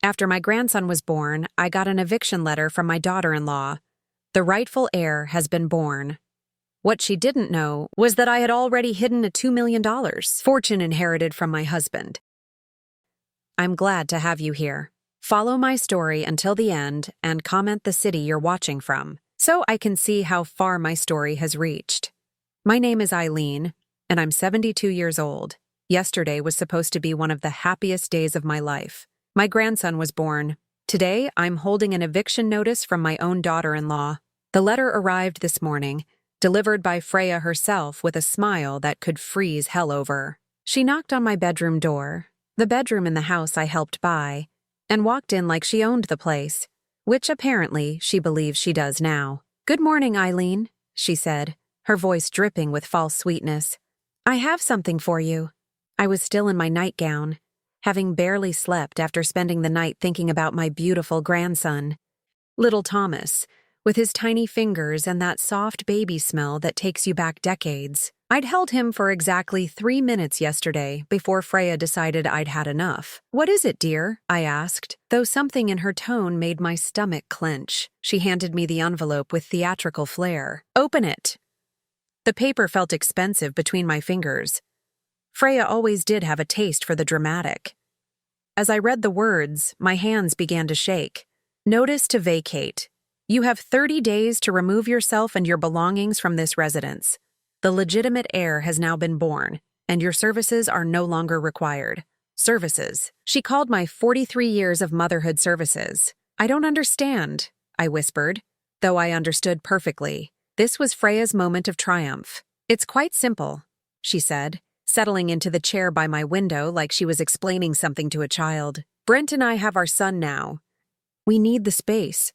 After my grandson was born, I got an eviction letter from my daughter-in-law. The rightful heir has been born. What she didn't know was that I had already hidden a $2 million fortune inherited from my husband. I'm glad to have you here. Follow my story until the end and comment the city you're watching from, so I can see how far my story has reached. My name is Eileen, and I'm 72 years old. Yesterday was supposed to be one of the happiest days of my life. My grandson was born. Today, I'm holding an eviction notice from my own daughter-in-law. The letter arrived this morning, delivered by Freya herself with a smile that could freeze hell over. She knocked on my bedroom door, the bedroom in the house I helped buy, and walked in like she owned the place, which apparently she believes she does now. "Good morning, Eileen," she said, her voice dripping with false sweetness. "I have something for you." I was still in my nightgown, having barely slept after spending the night thinking about my beautiful grandson. Little Thomas, with his tiny fingers and that soft baby smell that takes you back decades. I'd held him for exactly 3 minutes yesterday before Freya decided I'd had enough. "What is it, dear?" I asked, though something in her tone made my stomach clench. She handed me the envelope with theatrical flair. "Open it." The paper felt expensive between my fingers. Freya always did have a taste for the dramatic. As I read the words, my hands began to shake. "Notice to vacate. You have 30 days to remove yourself and your belongings from this residence. The legitimate heir has now been born, and your services are no longer required." Services. She called my 43 years of motherhood services. "I don't understand," I whispered, though I understood perfectly. This was Freya's moment of triumph. "It's quite simple," she said, settling into the chair by my window like she was explaining something to a child. "Brent and I have our son now. We need the space.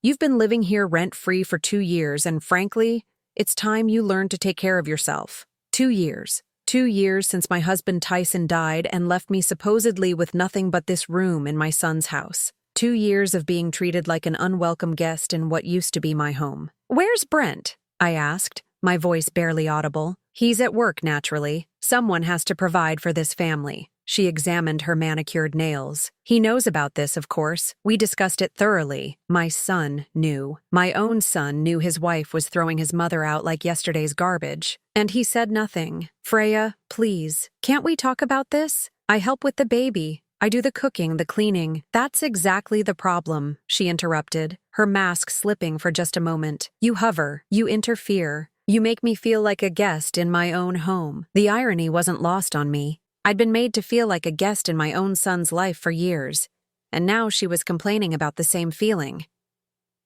You've been living here rent-free for 2 years, and frankly, it's time you learned to take care of yourself. 2 years. 2 years since my husband Tyson died and left me supposedly with nothing but this room in my son's house. 2 years of being treated like an unwelcome guest in what used to be my home." "Where's Brent?" I asked, my voice barely audible. "He's at work, naturally. Someone has to provide for this family." She examined her manicured nails. "He knows about this, of course. We discussed it thoroughly. My son knew. My own son knew his wife was throwing his mother out like yesterday's garbage. And he said nothing. Freya, please, can't we talk about this? I help with the baby. I do the cooking, the cleaning." "That's exactly the problem," she interrupted, her mask slipping for just a moment. "You hover, you interfere. You make me feel like a guest in my own home." The irony wasn't lost on me. I'd been made to feel like a guest in my own son's life for years, and now she was complaining about the same feeling.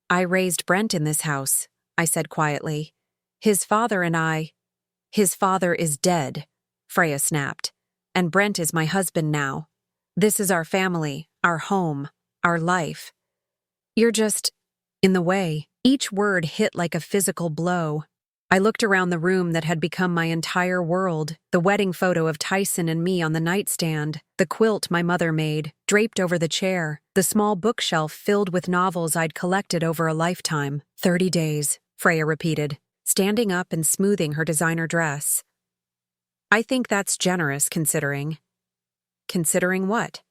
"I raised Brent in this house," I said quietly. His father is dead," Freya snapped, "and Brent is my husband now. This is our family, our home, our life. You're just in the way." Each word hit like a physical blow. I looked around the room that had become my entire world, the wedding photo of Tyson and me on the nightstand, the quilt my mother made, draped over the chair, the small bookshelf filled with novels I'd collected over a lifetime. 30 days, Freya repeated, standing up and smoothing her designer dress. "I think that's generous considering." "Considering what?"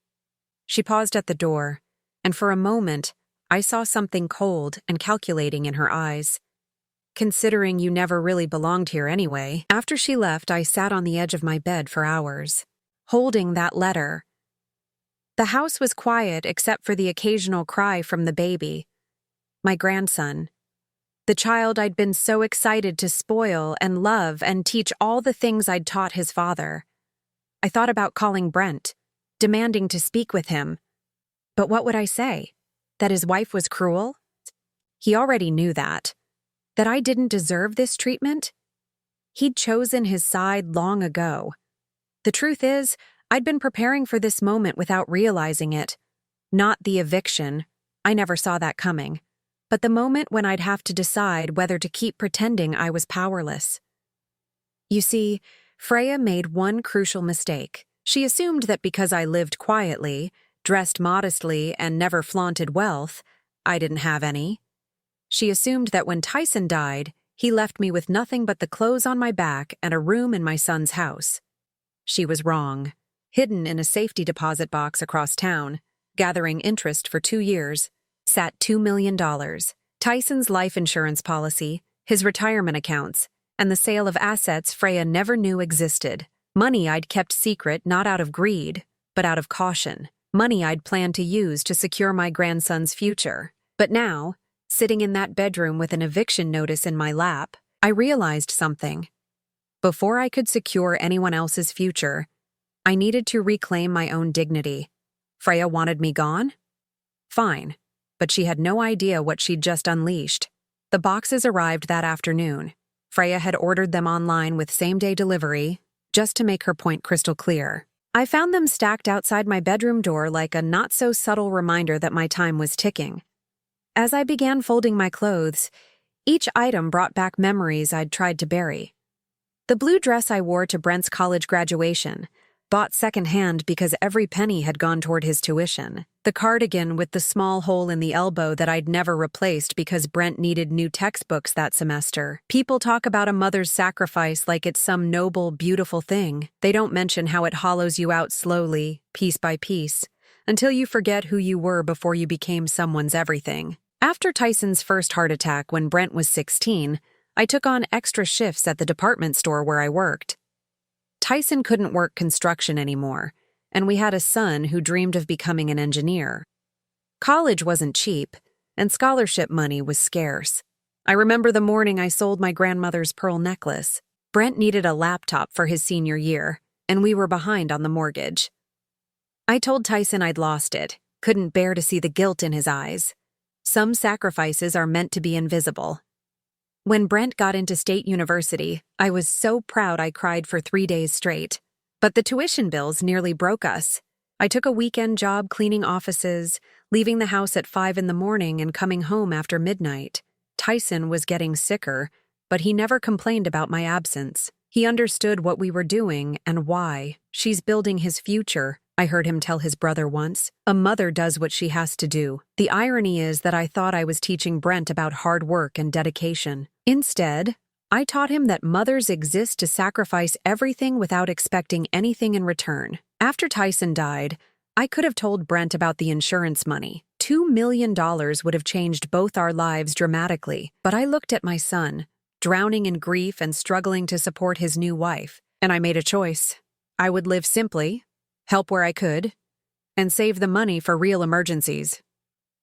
She paused at the door, and for a moment, I saw something cold and calculating in her eyes. "Considering you never really belonged here anyway." After she left, I sat on the edge of my bed for hours, holding that letter. The house was quiet except for the occasional cry from the baby, my grandson. The child I'd been so excited to spoil and love and teach all the things I'd taught his father. I thought about calling Brent, demanding to speak with him. But what would I say? That his wife was cruel? He already knew that. That I didn't deserve this treatment? He'd chosen his side long ago. The truth is, I'd been preparing for this moment without realizing it. Not the eviction. I never saw that coming. But the moment when I'd have to decide whether to keep pretending I was powerless. You see, Freya made one crucial mistake. She assumed that because I lived quietly, dressed modestly, and never flaunted wealth, I didn't have any. She assumed that when Tyson died, he left me with nothing but the clothes on my back and a room in my son's house. She was wrong. Hidden in a safety deposit box across town, gathering interest for 2 years, sat $2 million. Tyson's life insurance policy, his retirement accounts, and the sale of assets Freya never knew existed. Money I'd kept secret not out of greed, but out of caution. Money I'd planned to use to secure my grandson's future. But now, sitting in that bedroom with an eviction notice in my lap, I realized something. Before I could secure anyone else's future, I needed to reclaim my own dignity. Freya wanted me gone? Fine, but she had no idea what she'd just unleashed. The boxes arrived that afternoon. Freya had ordered them online with same-day delivery, just to make her point crystal clear. I found them stacked outside my bedroom door like a not-so-subtle reminder that my time was ticking. As I began folding my clothes, each item brought back memories I'd tried to bury. The blue dress I wore to Brent's college graduation, bought secondhand because every penny had gone toward his tuition. The cardigan with the small hole in the elbow that I'd never replaced because Brent needed new textbooks that semester. People talk about a mother's sacrifice like it's some noble, beautiful thing. They don't mention how it hollows you out slowly, piece by piece, until you forget who you were before you became someone's everything. After Tyson's first heart attack when Brent was 16, I took on extra shifts at the department store where I worked. Tyson couldn't work construction anymore, and we had a son who dreamed of becoming an engineer. College wasn't cheap, and scholarship money was scarce. I remember the morning I sold my grandmother's pearl necklace. Brent needed a laptop for his senior year, and we were behind on the mortgage. I told Tyson I'd lost it, couldn't bear to see the guilt in his eyes. Some sacrifices are meant to be invisible. When Brent got into state university, I was so proud I cried for 3 days straight. But the tuition bills nearly broke us. I took a weekend job cleaning offices, leaving the house at 5 in the morning and coming home after midnight. Tyson was getting sicker, but he never complained about my absence. He understood what we were doing and why. She's building his future, I heard him tell his brother once. A mother does what she has to do. The irony is that I thought I was teaching Brent about hard work and dedication. Instead, I taught him that mothers exist to sacrifice everything without expecting anything in return. After Tyson died, I could have told Brent about the insurance money. $2 million would have changed both our lives dramatically, but I looked at my son, drowning in grief and struggling to support his new wife, and I made a choice. I would live simply, help where I could, and save the money for real emergencies.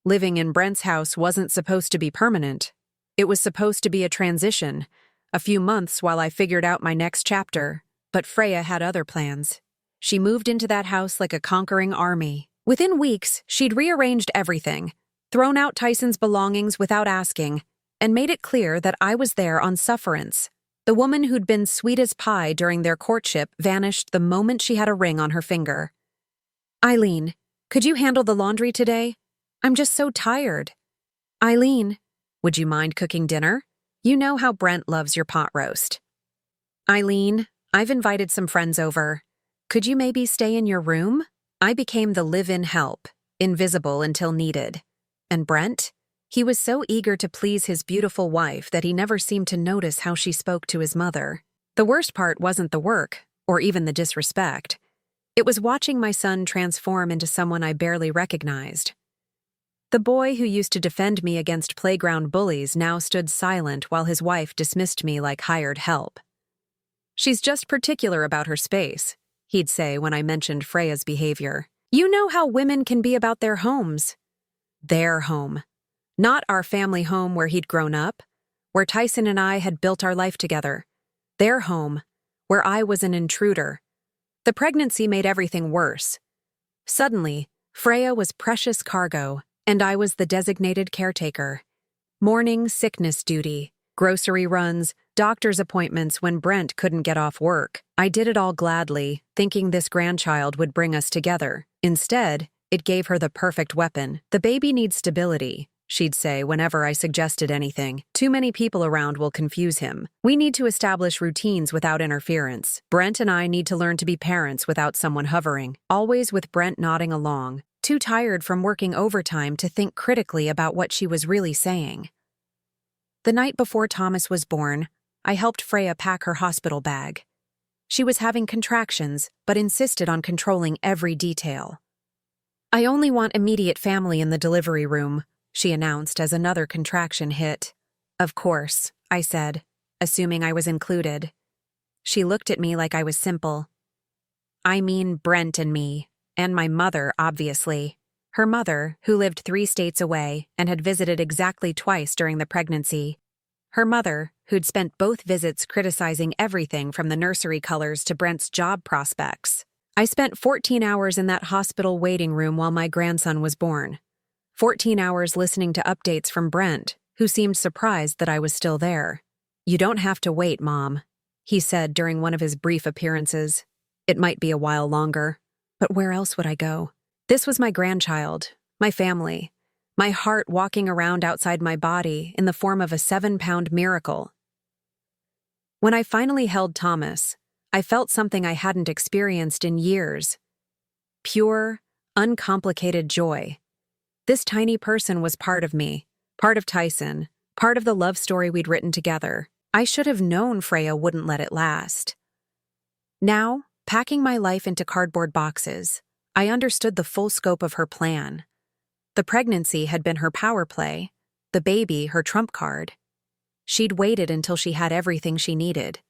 Living in Brent's house wasn't supposed to be permanent. It was supposed to be a transition, a few months while I figured out my next chapter. But Freya had other plans. She moved into that house like a conquering army. Within weeks, she'd rearranged everything, thrown out Tyson's belongings without asking, and made it clear that I was there on sufferance. The woman who'd been sweet as pie during their courtship vanished the moment she had a ring on her finger. "Eileen, could you handle the laundry today? I'm just so tired." "Eileen, would you mind cooking dinner? You know how Brent loves your pot roast." "Eileen, I've invited some friends over. Could you maybe stay in your room?" I became the live-in help, invisible until needed. And Brent? He was so eager to please his beautiful wife that he never seemed to notice how she spoke to his mother. The worst part wasn't the work, or even the disrespect. It was watching my son transform into someone I barely recognized. The boy who used to defend me against playground bullies now stood silent while his wife dismissed me like hired help. "She's just particular about her space," he'd say when I mentioned Freya's behavior. "You know how women can be about their homes." Their home. Not our family home where he'd grown up, where Tyson and I had built our life together. Their home, where I was an intruder. The pregnancy made everything worse. Suddenly, Freya was precious cargo, and I was the designated caretaker. Morning sickness duty, grocery runs, doctor's appointments when Brent couldn't get off work. I did it all gladly, thinking this grandchild would bring us together. Instead, it gave her the perfect weapon. "The baby needs stability," she'd say whenever I suggested anything. "Too many people around will confuse him. We need to establish routines without interference. Brent and I need to learn to be parents without someone hovering." Always with Brent nodding along, too tired from working overtime to think critically about what she was really saying. The night before Thomas was born, I helped Freya pack her hospital bag. She was having contractions, but insisted on controlling every detail. I only want immediate family in the delivery room, she announced as another contraction hit. Of course, I said, assuming I was included. She looked at me like I was simple. I mean Brent and me, and my mother, obviously. Her mother, who lived 3 states away and had visited exactly twice during the pregnancy. Her mother, who'd spent both visits criticizing everything from the nursery colors to Brent's job prospects. I spent 14 hours in that hospital waiting room while my grandson was born. 14 hours listening to updates from Brent, who seemed surprised that I was still there. You don't have to wait, Mom, he said during one of his brief appearances. It might be a while longer, but where else would I go? This was my grandchild, my family, my heart walking around outside my body in the form of a 7-pound miracle. When I finally held Thomas, I felt something I hadn't experienced in years. Pure, uncomplicated joy. This tiny person was part of me, part of Tyson, part of the love story we'd written together. I should have known Freya wouldn't let it last. Now, packing my life into cardboard boxes, I understood the full scope of her plan. The pregnancy had been her power play, the baby her trump card. She'd waited until she had everything she needed.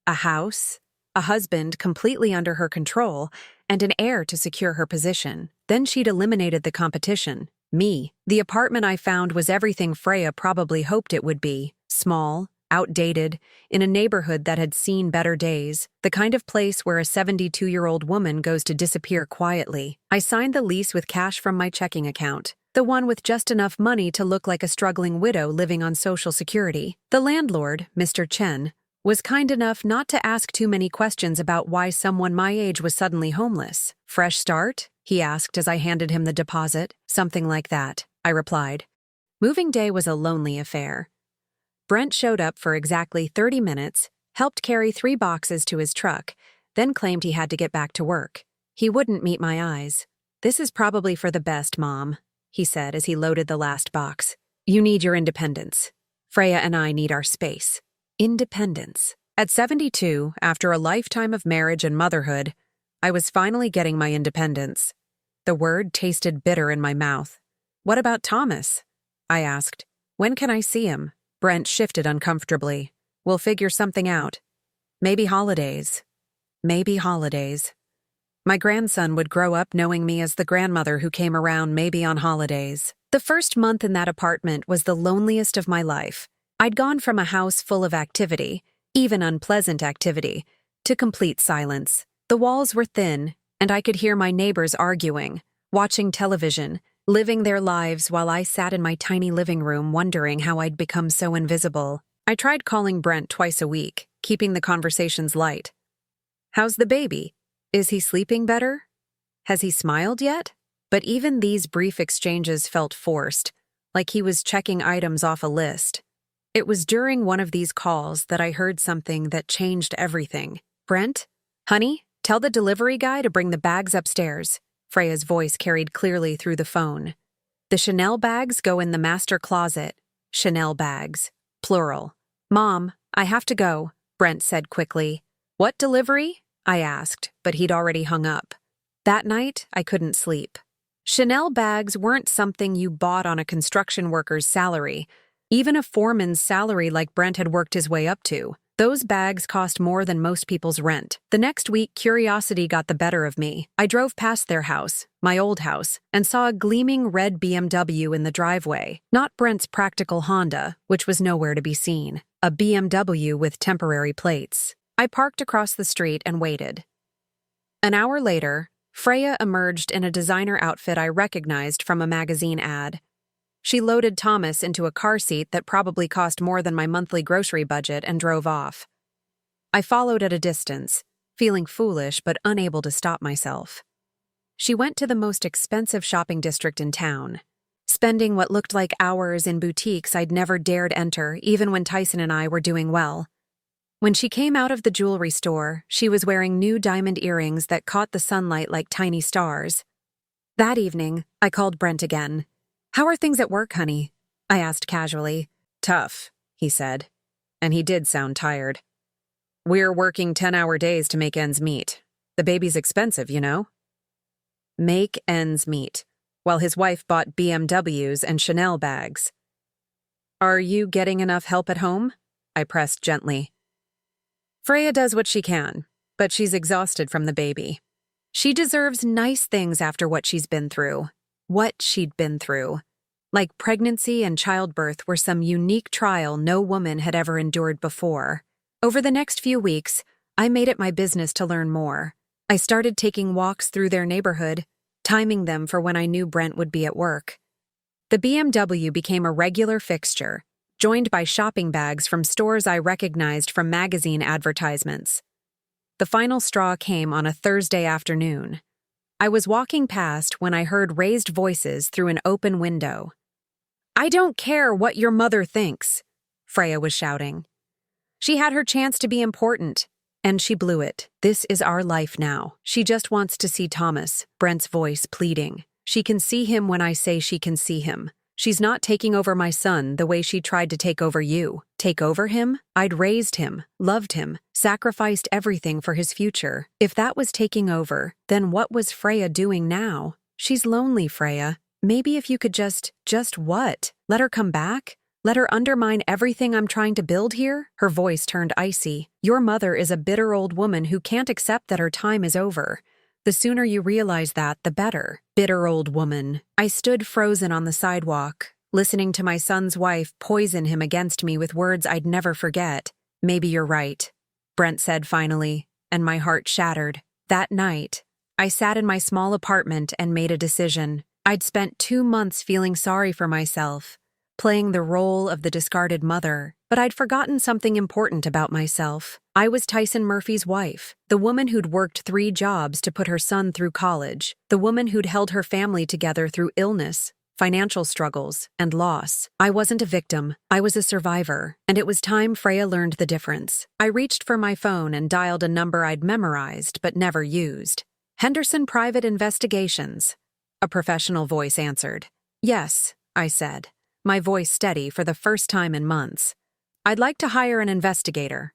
A house, a husband completely under her control, and an heir to secure her position. Then she'd eliminated the competition, me. The apartment I found was everything Freya probably hoped it would be. Small, outdated, in a neighborhood that had seen better days, the kind of place where a 72-year-old woman goes to disappear quietly. I signed the lease with cash from my checking account, the one with just enough money to look like a struggling widow living on Social Security. The landlord, Mr. Chen, was kind enough not to ask too many questions about why someone my age was suddenly homeless. Fresh start? He asked as I handed him the deposit. Something like that, I replied. Moving day was a lonely affair. Brent showed up for exactly 30 minutes, helped carry 3 boxes to his truck, then claimed he had to get back to work. He wouldn't meet my eyes. This is probably for the best, Mom, he said as he loaded the last box. You need your independence. Freya and I need our space. Independence. At 72, after a lifetime of marriage and motherhood, I was finally getting my independence. The word tasted bitter in my mouth. What about Thomas? I asked. When can I see him? Brent shifted uncomfortably. We'll figure something out. Maybe holidays. Maybe holidays. My grandson would grow up knowing me as the grandmother who came around maybe on holidays. The first month in that apartment was the loneliest of my life. I'd gone from a house full of activity, even unpleasant activity, to complete silence. The walls were thin, and I could hear my neighbors arguing, watching television, living their lives while I sat in my tiny living room wondering how I'd become so invisible. I tried calling Brent twice a week, keeping the conversations light. How's the baby? Is he sleeping better? Has he smiled yet? But even these brief exchanges felt forced, like he was checking items off a list. It was during one of these calls that I heard something that changed everything. Brent? Honey, tell the delivery guy to bring the bags upstairs. Freya's voice carried clearly through the phone. The Chanel bags go in the master closet. Chanel bags. Plural. Mom, I have to go, Brent said quickly. What delivery? I asked, but he'd already hung up. That night, I couldn't sleep. Chanel bags weren't something you bought on a construction worker's salary, even a foreman's salary like Brent had worked his way up to. Those bags cost more than most people's rent. The next week, curiosity got the better of me. I drove past their house, my old house, and saw a gleaming red BMW in the driveway. Not Brent's practical Honda, which was nowhere to be seen. A BMW with temporary plates. I parked across the street and waited. An hour later, Freya emerged in a designer outfit I recognized from a magazine ad. She loaded Thomas into a car seat that probably cost more than my monthly grocery budget and drove off. I followed at a distance, feeling foolish but unable to stop myself. She went to the most expensive shopping district in town, spending what looked like hours in boutiques I'd never dared enter even when Tyson and I were doing well. When she came out of the jewelry store, she was wearing new diamond earrings that caught the sunlight like tiny stars. That evening, I called Brent again. How are things at work, honey? I asked casually. Tough, he said. And he did sound tired. We're working 10-hour days to make ends meet. The baby's expensive, you know? make ends meet, while his wife bought BMWs and Chanel bags. Are you getting enough help at home? I pressed gently. Freya does what she can, but she's exhausted from the baby. She deserves nice things after what she's been through. What she'd been through. Like pregnancy and childbirth were some unique trial no woman had ever endured before. Over the next few weeks, I made it my business to learn more. I started taking walks through their neighborhood, timing them for when I knew Brent would be at work. The BMW became a regular fixture, joined by shopping bags from stores I recognized from magazine advertisements. The final straw came on a Thursday afternoon. I was walking past when I heard raised voices through an open window. "I don't care what your mother thinks," Freya was shouting. She had her chance to be important, and she blew it. This is our life now. She just wants to see Thomas, Brent's voice pleading. She can see him when I say she can see him. She's not taking over my son the way she tried to take over you. Take over him? I'd raised him, loved him, sacrificed everything for his future. If that was taking over, then what was Freya doing now? She's lonely, Freya. Maybe if you could just what? Let her come back? Let her undermine everything I'm trying to build here? Her voice turned icy. Your mother is a bitter old woman who can't accept that her time is over. The sooner you realize that, the better. Bitter old woman. I stood frozen on the sidewalk, listening to my son's wife poison him against me with words I'd never forget. Maybe you're right, Brent said finally, and my heart shattered. That night, I sat in my small apartment and made a decision. I'd spent 2 months feeling sorry for myself, playing the role of the discarded mother, but I'd forgotten something important about myself. I was Tyson Murphy's wife, the woman who'd worked 3 jobs to put her son through college, the woman who'd held her family together through illness, financial struggles, and loss. I wasn't a victim, I was a survivor, and it was time Freya learned the difference. I reached for my phone and dialed a number I'd memorized but never used. Henderson Private Investigations. A professional voice answered. Yes, I said, my voice steady for the first time in months. I'd like to hire an investigator.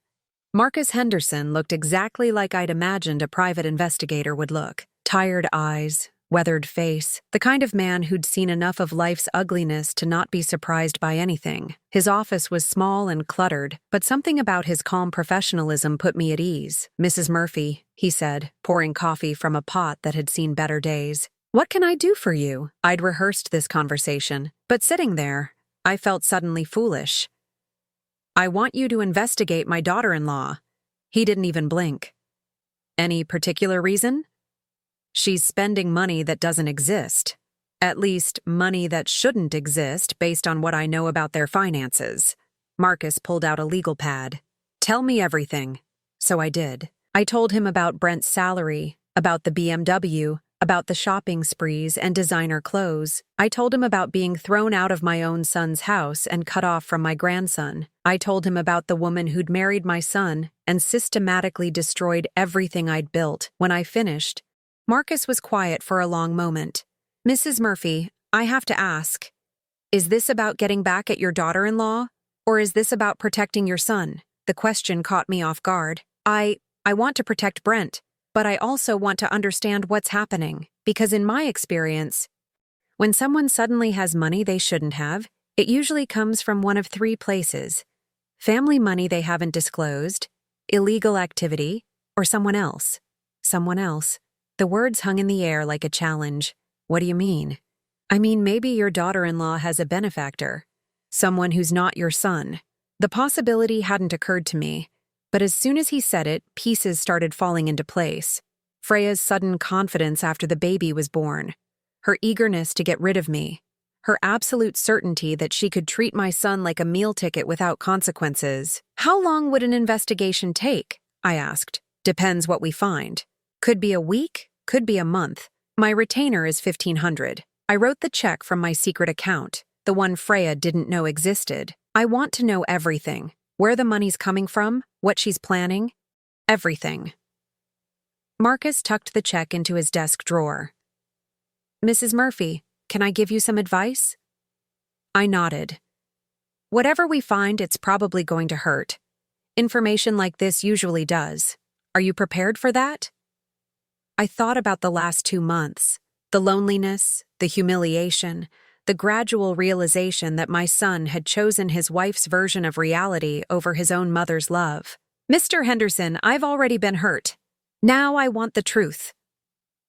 Marcus Henderson looked exactly like I'd imagined a private investigator would look. Tired eyes, weathered face, the kind of man who'd seen enough of life's ugliness to not be surprised by anything. His office was small and cluttered, but something about his calm professionalism put me at ease. Mrs. Murphy, he said, pouring coffee from a pot that had seen better days. What can I do for you? I'd rehearsed this conversation, but sitting there, I felt suddenly foolish. I want you to investigate my daughter-in-law. He didn't even blink. Any particular reason? She's spending money that doesn't exist. At least, money that shouldn't exist based on what I know about their finances. Marcus pulled out a legal pad. Tell me everything. So I did. I told him about Brent's salary, about the BMW, about the shopping sprees and designer clothes. I told him about being thrown out of my own son's house and cut off from my grandson. I told him about the woman who'd married my son and systematically destroyed everything I'd built. When I finished, Marcus was quiet for a long moment. Mrs. Murphy, I have to ask, is this about getting back at your daughter-in-law, or is this about protecting your son? The question caught me off guard. I want to protect Brent, but I also want to understand what's happening, because in my experience, when someone suddenly has money they shouldn't have, it usually comes from one of 3 places: family money they haven't disclosed, illegal activity, or someone else. Someone else. The words hung in the air like a challenge. What do you mean? I mean, maybe your daughter-in-law has a benefactor, someone who's not your son. The possibility hadn't occurred to me, but as soon as he said it, pieces started falling into place. Freya's sudden confidence after the baby was born, her eagerness to get rid of me, her absolute certainty that she could treat my son like a meal ticket without consequences. How long would an investigation take? I asked. Depends what we find. Could be a week, could be a month. My retainer is $1,500. I wrote the check from my secret account, the one Freya didn't know existed. I want to know everything. Where the money's coming from, what she's planning, everything. Marcus tucked the check into his desk drawer. Mrs. Murphy, can I give you some advice? I nodded. Whatever we find, it's probably going to hurt. Information like this usually does. Are you prepared for that? I thought about the last 2 months. The loneliness, the humiliation, the gradual realization that my son had chosen his wife's version of reality over his own mother's love. "Mr. Henderson, I've already been hurt. Now I want the truth."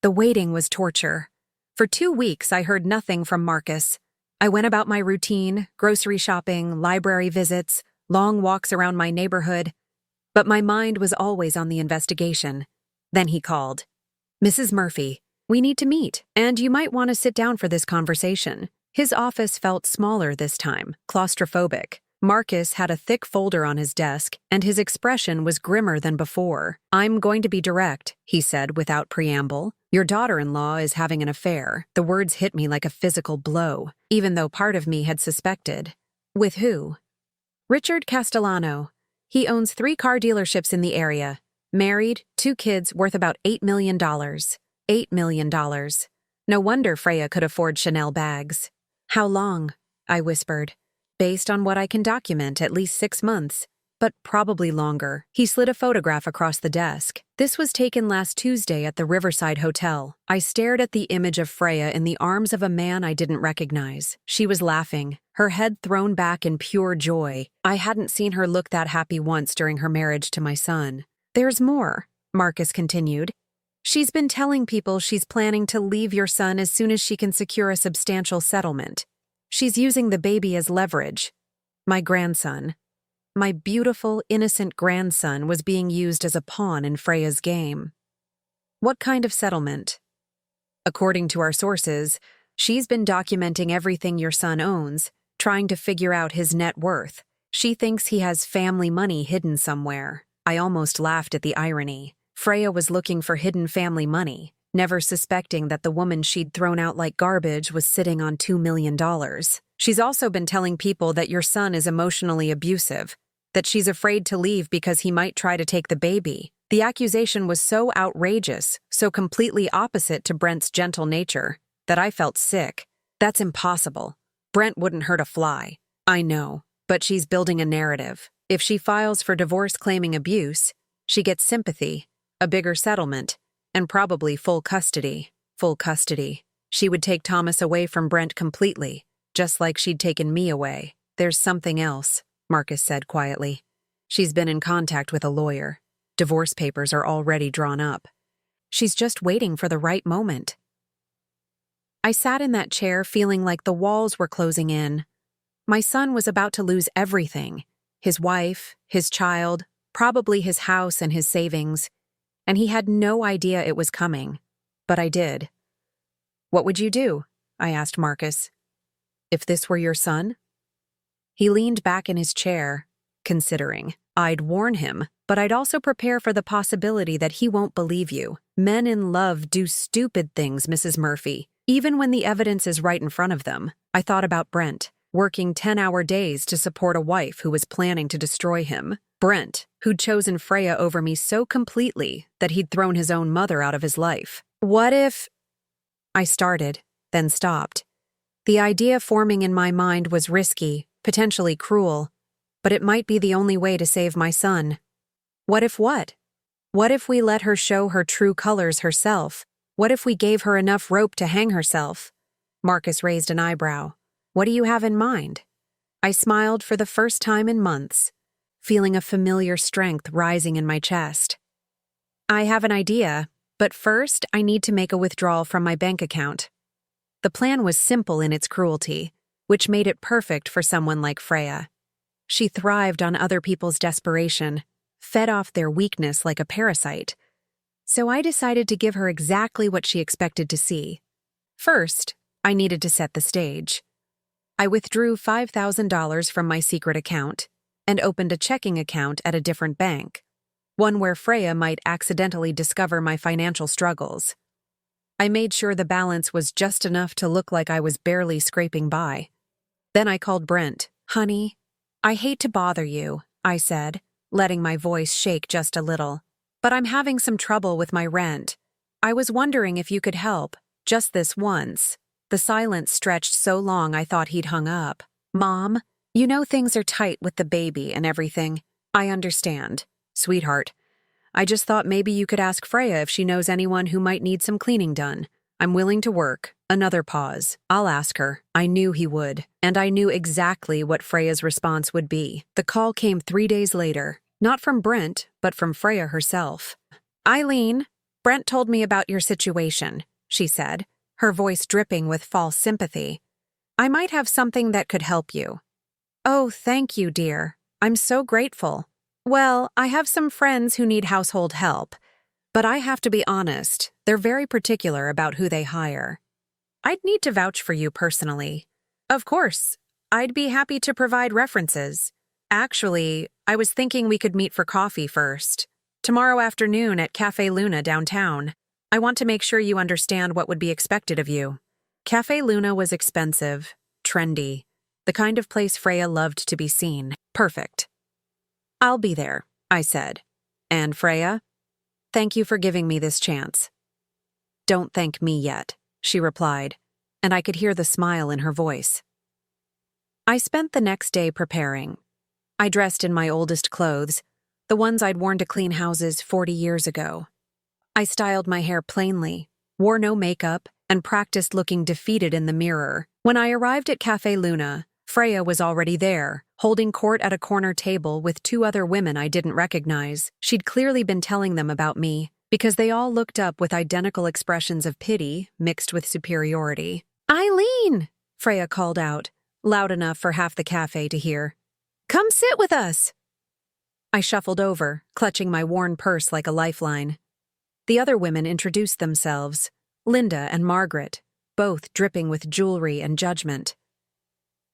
The waiting was torture. For 2 weeks, I heard nothing from Marcus. I went about my routine, grocery shopping, library visits, long walks around my neighborhood, but my mind was always on the investigation. Then he called. "Mrs. Murphy, we need to meet, and you might want to sit down for this conversation." His office felt smaller this time, claustrophobic. Marcus had a thick folder on his desk, and his expression was grimmer than before. "I'm going to be direct," he said without preamble. "Your daughter-in-law is having an affair." The words hit me like a physical blow, even though part of me had suspected. "With who?" "Richard Castellano. He owns 3 car dealerships in the area. Married, 2 kids, worth about $8 million. $8 million. No wonder Freya could afford Chanel bags." "How long?" I whispered. "Based on what I can document, at least 6 months, but probably longer." He slid a photograph across the desk. "This was taken last Tuesday at the Riverside Hotel." I stared at the image of Freya in the arms of a man I didn't recognize. She was laughing, her head thrown back in pure joy. I hadn't seen her look that happy once during her marriage to my son. "There's more," Marcus continued. "She's been telling people she's planning to leave your son as soon as she can secure a substantial settlement. She's using the baby as leverage. My grandson, my beautiful, innocent grandson, was being used as a pawn in Freya's game." "What kind of settlement?" "According to our sources, she's been documenting everything your son owns, trying to figure out his net worth. She thinks he has family money hidden somewhere." I almost laughed at the irony. Freya was looking for hidden family money, never suspecting that the woman she'd thrown out like garbage was sitting on $2 million. "She's also been telling people that your son is emotionally abusive, that she's afraid to leave because he might try to take the baby." The accusation was so outrageous, so completely opposite to Brent's gentle nature, that I felt sick. "That's impossible. Brent wouldn't hurt a fly." "I know, but she's building a narrative. If she files for divorce claiming abuse, she gets sympathy, a bigger settlement, and probably full custody." Full custody. She would take Thomas away from Brent completely, just like she'd taken me away. "There's something else," Marcus said quietly. "She's been in contact with a lawyer. Divorce papers are already drawn up. She's just waiting for the right moment." I sat in that chair feeling like the walls were closing in. My son was about to lose everything. His wife, his child, probably his house and his savings. And he had no idea it was coming. But I did. "What would you do?" I asked Marcus. "If this were your son?" He leaned back in his chair, considering. "I'd warn him, but I'd also prepare for the possibility that he won't believe you. Men in love do stupid things, Mrs. Murphy, even when the evidence is right in front of them." I thought about Brent, working 10-hour days to support a wife who was planning to destroy him. Brent, who'd chosen Freya over me so completely that he'd thrown his own mother out of his life. "What if—" I started, then stopped. The idea forming in my mind was risky, potentially cruel, but it might be the only way to save my son. What if what? What if we let her show her true colors herself? What if we gave her enough rope to hang herself? Marcus raised an eyebrow. "What do you have in mind?" I smiled for the first time in months, feeling a familiar strength rising in my chest. "I have an idea, but first I need to make a withdrawal from my bank account." The plan was simple in its cruelty, which made it perfect for someone like Freya. She thrived on other people's desperation, fed off their weakness like a parasite. So I decided to give her exactly what she expected to see. First, I needed to set the stage. I withdrew $5,000 from my secret account and opened a checking account at a different bank, one where Freya might accidentally discover my financial struggles. I made sure the balance was just enough to look like I was barely scraping by. Then I called Brent. "Honey, I hate to bother you," I said, letting my voice shake just a little, "but I'm having some trouble with my rent. I was wondering if you could help, just this once." The silence stretched so long I thought he'd hung up. "Mom, you know things are tight with the baby and everything. I understand. Sweetheart, I just thought maybe you could ask Freya if she knows anyone who might need some cleaning done. I'm willing to work. Another pause. I'll ask her. I knew he would, and I knew exactly what Freya's response would be. The call came 3 days later, not from Brent, but from Freya herself. Eileen, Brent told me about your situation, she said, her voice dripping with false sympathy. I might have something that could help you. Oh, thank you, dear. I'm so grateful. Well, I have some friends who need household help, but I have to be honest, they're very particular about who they hire. I'd need to vouch for you personally. Of course, I'd be happy to provide references. Actually, I was thinking we could meet for coffee first. Tomorrow afternoon at Cafe Luna downtown. I want to make sure you understand what would be expected of you. Cafe Luna was expensive, trendy, the kind of place Freya loved to be seen. Perfect. I'll be there, I said. And Freya? Thank you for giving me this chance. Don't thank me yet, she replied, and I could hear the smile in her voice. I spent the next day preparing. I dressed in my oldest clothes, the ones I'd worn to clean houses 40 years ago. I styled my hair plainly, wore no makeup, and practiced looking defeated in the mirror. When I arrived at Cafe Luna, Freya was already there, holding court at a corner table with 2 other women I didn't recognize. She'd clearly been telling them about me, because they all looked up with identical expressions of pity mixed with superiority. Eileen! Freya called out, loud enough for half the cafe to hear. Come sit with us! I shuffled over, clutching my worn purse like a lifeline. The other women introduced themselves, Linda and Margaret, both dripping with jewelry and judgment.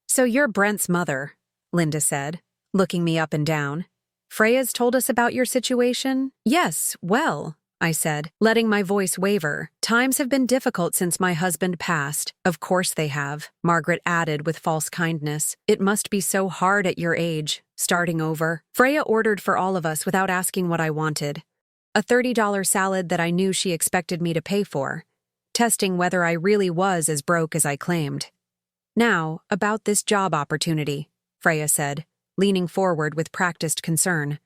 So you're Brent's mother, Linda said, looking me up and down. Freya's told us about your situation? Yes, well, I said, letting my voice waver. Times have been difficult since my husband passed. Of course they have, Margaret added with false kindness. It must be so hard at your age, starting over. Freya ordered for all of us without asking what I wanted. A $30 salad that I knew she expected me to pay for, testing whether I really was as broke as I claimed. Now, about this job opportunity, Freya said, leaning forward with practiced concern.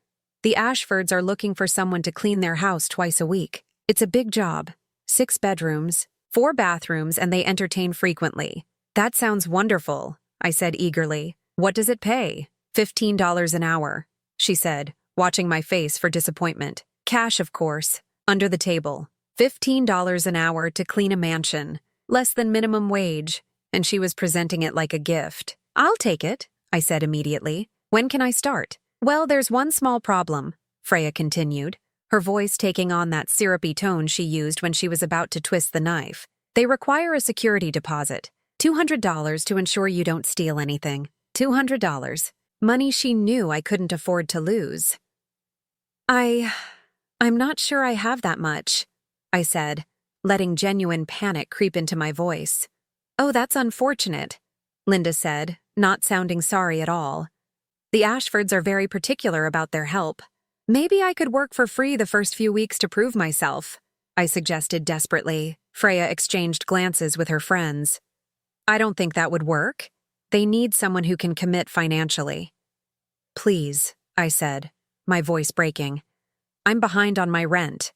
The Ashfords are looking for someone to clean their house twice a week. It's a big job. 6 bedrooms, 4 bathrooms, and they entertain frequently. That sounds wonderful, I said eagerly. What does it pay? $15 an hour, she said, watching my face for disappointment. Cash, of course, under the table. $15 an hour to clean a mansion. Less than minimum wage, and she was presenting it like a gift. I'll take it, I said immediately. When can I start? Well, there's one small problem, Freya continued, her voice taking on that syrupy tone she used when she was about to twist the knife. They require a security deposit, $200 to ensure you don't steal anything. $200. Money she knew I couldn't afford to lose. I'm not sure I have that much, I said, letting genuine panic creep into my voice. Oh, that's unfortunate, Linda said, not sounding sorry at all. The Ashfords are very particular about their help. Maybe I could work for free the first few weeks to prove myself, I suggested desperately. Freya exchanged glances with her friends. I don't think that would work. They need someone who can commit financially. Please, I said, my voice breaking. I'm behind on my rent.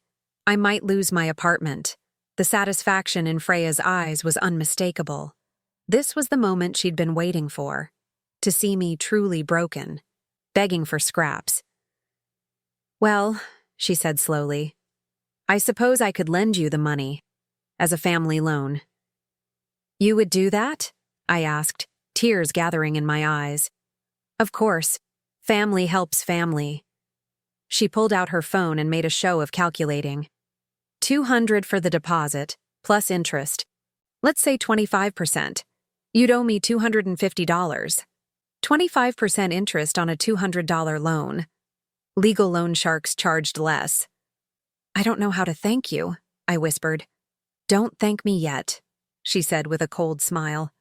I might lose my apartment. The satisfaction in Freya's eyes was unmistakable. This was the moment she'd been waiting for, to see me truly broken, begging for scraps. Well, she said slowly, I suppose I could lend you the money, as a family loan. You would do that? I asked, tears gathering in my eyes. Of course, family helps family. She pulled out her phone and made a show of calculating. $200 for the deposit, plus interest. Let's say 25%. You'd owe me $250. 25% interest on a $200 loan. Legal loan sharks charged less. I don't know how to thank you, I whispered. Don't thank me yet, she said with a cold smile.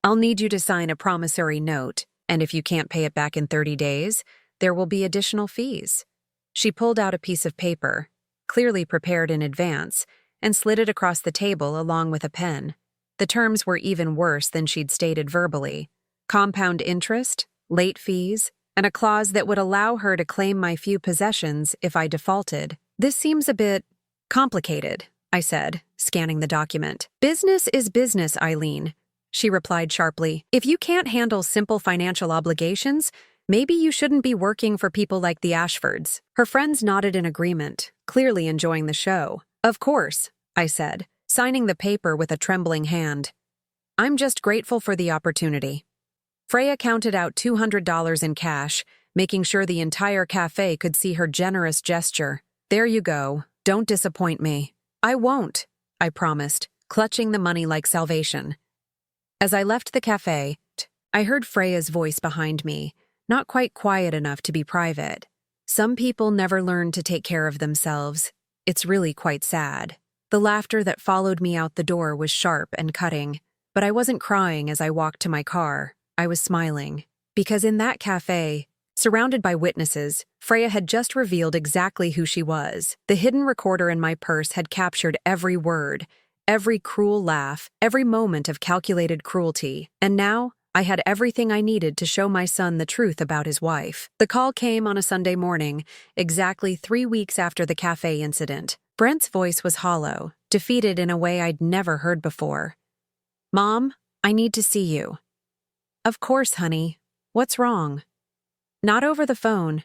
I'll need you to sign a promissory note, and if you can't pay it back in 30 days, there will be additional fees. She pulled out a piece of paper, clearly prepared in advance, and slid it across the table along with a pen. The terms were even worse than she'd stated verbally. Compound interest, late fees, and a clause that would allow her to claim my few possessions if I defaulted. This seems a bit complicated, I said, scanning the document. "Business is business, Eileen," she replied sharply. "If you can't handle simple financial obligations, maybe you shouldn't be working for people like the Ashfords." Her friends nodded in agreement, clearly enjoying the show. "Of course," I said, signing the paper with a trembling hand. "I'm just grateful for the opportunity." Freya counted out $200 in cash, making sure the entire cafe could see her generous gesture. "There you go. Don't disappoint me." "I won't," I promised, clutching the money like salvation. As I left the cafe, I heard Freya's voice behind me, not quite quiet enough to be private. "Some people never learn to take care of themselves. It's really quite sad." The laughter that followed me out the door was sharp and cutting, but I wasn't crying as I walked to my car. I was smiling. Because in that cafe, surrounded by witnesses, Freya had just revealed exactly who she was. The hidden recorder in my purse had captured every word, every cruel laugh, every moment of calculated cruelty. And now, I had everything I needed to show my son the truth about his wife. The call came on a Sunday morning, exactly 3 weeks after the cafe incident. Brent's voice was hollow, defeated in a way I'd never heard before. "Mom, I need to see you." "Of course, honey. What's wrong?" "Not over the phone.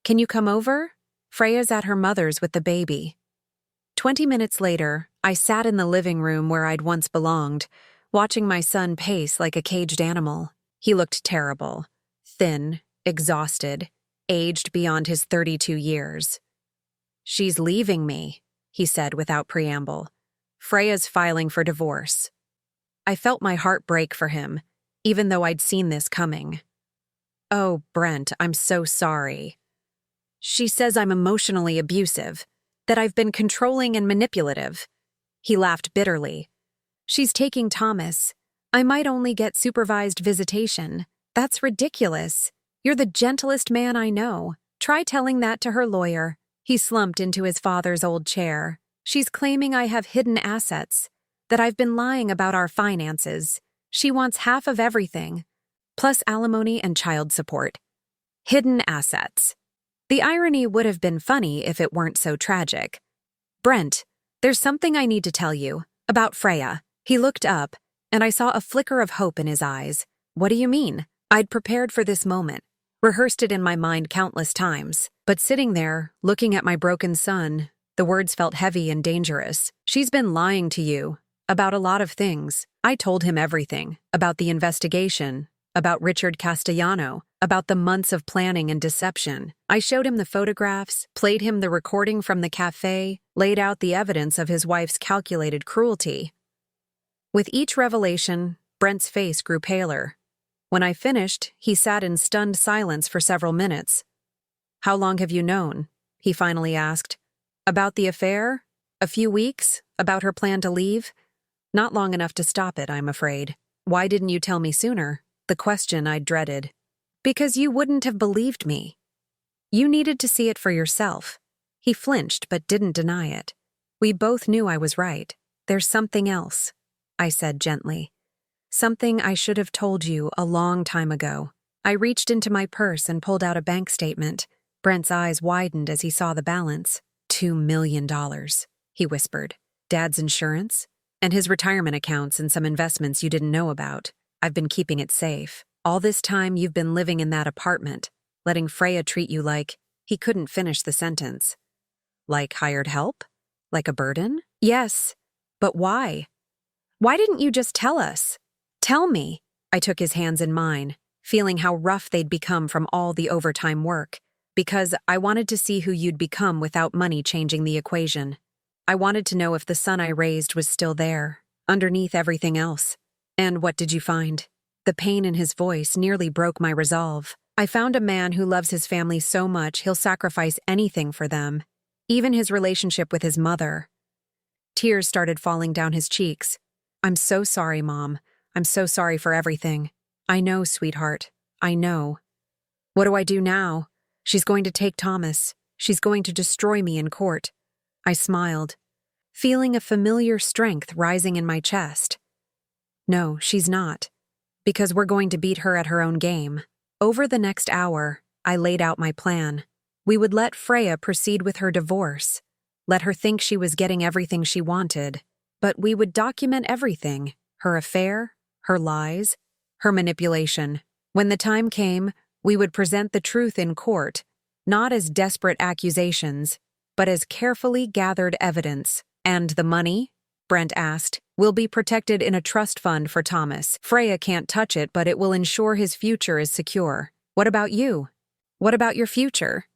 Can you come over? Freya's at her mother's with the baby." 20 minutes later, I sat in the living room where I'd once belonged, watching my son pace like a caged animal. He looked terrible, thin, exhausted, aged beyond his 32 years. "She's leaving me," he said without preamble. "Freya's filing for divorce." I felt my heart break for him, even though I'd seen this coming. "Oh, Brent, I'm so sorry. She says I'm emotionally abusive, that I've been controlling and manipulative." He laughed bitterly. "She's taking Thomas. I might only get supervised visitation. That's ridiculous. You're the gentlest man I know. Try telling that to her lawyer." He slumped into his father's old chair. "She's claiming I have hidden assets, that I've been lying about our finances. She wants half of everything, plus alimony and child support." Hidden assets. The irony would have been funny if it weren't so tragic. "Brent, there's something I need to tell you, about Freya." He looked up, and I saw a flicker of hope in his eyes. "What do you mean?" I'd prepared for this moment, rehearsed it in my mind countless times, but sitting there, looking at my broken son, the words felt heavy and dangerous. "She's been lying to you about a lot of things." I told him everything, about the investigation, about Richard Castellano, about the months of planning and deception. I showed him the photographs, played him the recording from the cafe, laid out the evidence of his wife's calculated cruelty. With each revelation, Brent's face grew paler. When I finished, he sat in stunned silence for several minutes. "How long have you known?" he finally asked. "About the affair? A few weeks? About her plan to leave?" "Not long enough to stop it, I'm afraid." "Why didn't you tell me sooner?" The question I dreaded. "Because you wouldn't have believed me. You needed to see it for yourself." He flinched but didn't deny it. "We both knew I was right. There's something else," I said gently. "Something I should have told you a long time ago." I reached into my purse and pulled out a bank statement. Brent's eyes widened as he saw the balance. $2 million, he whispered. "Dad's insurance? And his retirement accounts and some investments you didn't know about. I've been keeping it safe. All this time you've been living in that apartment, letting Freya treat you like—" He couldn't finish the sentence. "Like hired help? Like a burden?" "Yes. But why? Why didn't you just tell us? Tell me." I took his hands in mine, feeling how rough they'd become from all the overtime work, because I wanted to see who you'd become without money changing the equation. I wanted to know if the son I raised was still there, underneath everything else. "And what did you find?" The pain in his voice nearly broke my resolve. "I found a man who loves his family so much he'll sacrifice anything for them, even his relationship with his mother." Tears started falling down his cheeks. "I'm so sorry, Mom. I'm so sorry for everything." "I know, sweetheart. I know." "What do I do now? She's going to take Thomas. She's going to destroy me in court." I smiled, feeling a familiar strength rising in my chest. "No, she's not. Because we're going to beat her at her own game." Over the next hour, I laid out my plan. We would let Freya proceed with her divorce, let her think she was getting everything she wanted, But we would document everything: her affair, her lies, her manipulation. When the time came, we would present the truth in court, not as desperate accusations, but as carefully gathered evidence. And the money? Brent asked. Will be protected in a trust fund for Thomas. Freya can't touch it, but it will ensure his future is secure. What about you? What about your future?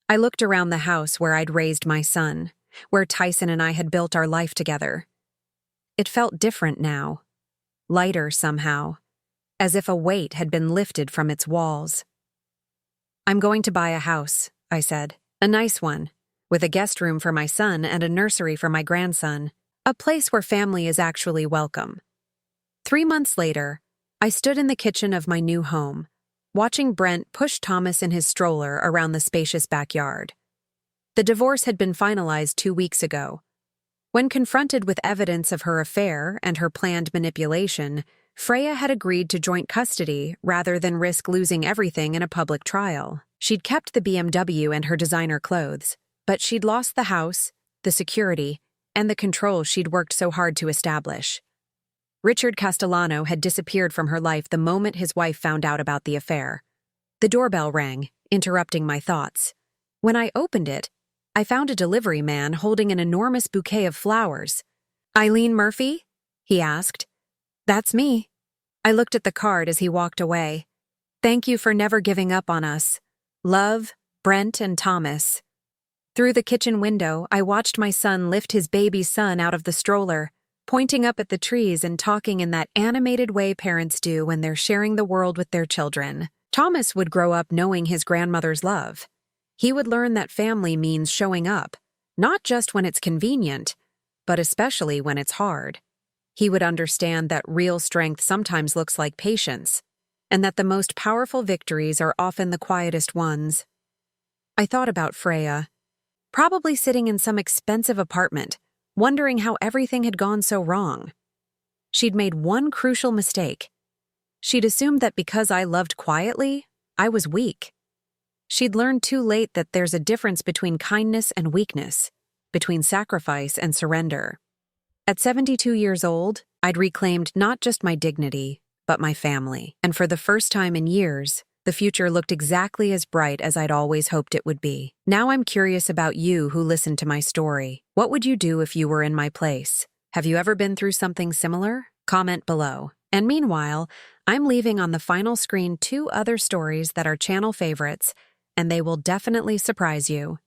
I looked around the house where I'd raised my son, where Tyson and I had built our life together. It felt different now, lighter somehow, as if a weight had been lifted from its walls. I'm going to buy a house, I said. A nice one, with a guest room for my son and a nursery for my grandson. A place where family is actually welcome. 3 months later, I stood in the kitchen of my new home, watching Brent push Thomas in his stroller around the spacious backyard. The divorce had been finalized 2 weeks ago. When confronted with evidence of her affair and her planned manipulation, Freya had agreed to joint custody rather than risk losing everything in a public trial. She'd kept the BMW and her designer clothes, but she'd lost the house, the security, and the control she'd worked so hard to establish. Richard Castellano had disappeared from her life the moment his wife found out about the affair. The doorbell rang, interrupting my thoughts. When I opened it, I found a delivery man holding an enormous bouquet of flowers. "Eileen Murphy?" he asked. "That's me." I looked at the card as he walked away. "Thank you for never giving up on us. Love, Brent and Thomas." Through the kitchen window, I watched my son lift his baby son out of the stroller, pointing up at the trees and talking in that animated way parents do when they're sharing the world with their children. Thomas would grow up knowing his grandmother's love. He would learn that family means showing up, not just when it's convenient, but especially when it's hard. He would understand that real strength sometimes looks like patience, and that the most powerful victories are often the quietest ones. I thought about Freya, probably sitting in some expensive apartment, wondering how everything had gone so wrong. She'd made one crucial mistake. She'd assumed that because I loved quietly, I was weak. She'd learned too late that there's a difference between kindness and weakness, between sacrifice and surrender. At 72 years old, I'd reclaimed not just my dignity, but my family. And for the first time in years, the future looked exactly as bright as I'd always hoped it would be. Now I'm curious about you who listened to my story. What would you do if you were in my place? Have you ever been through something similar? Comment below. And meanwhile, I'm leaving on the final screen 2 other stories that are channel favorites, and they will definitely surprise you.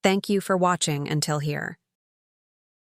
Thank you for watching until here.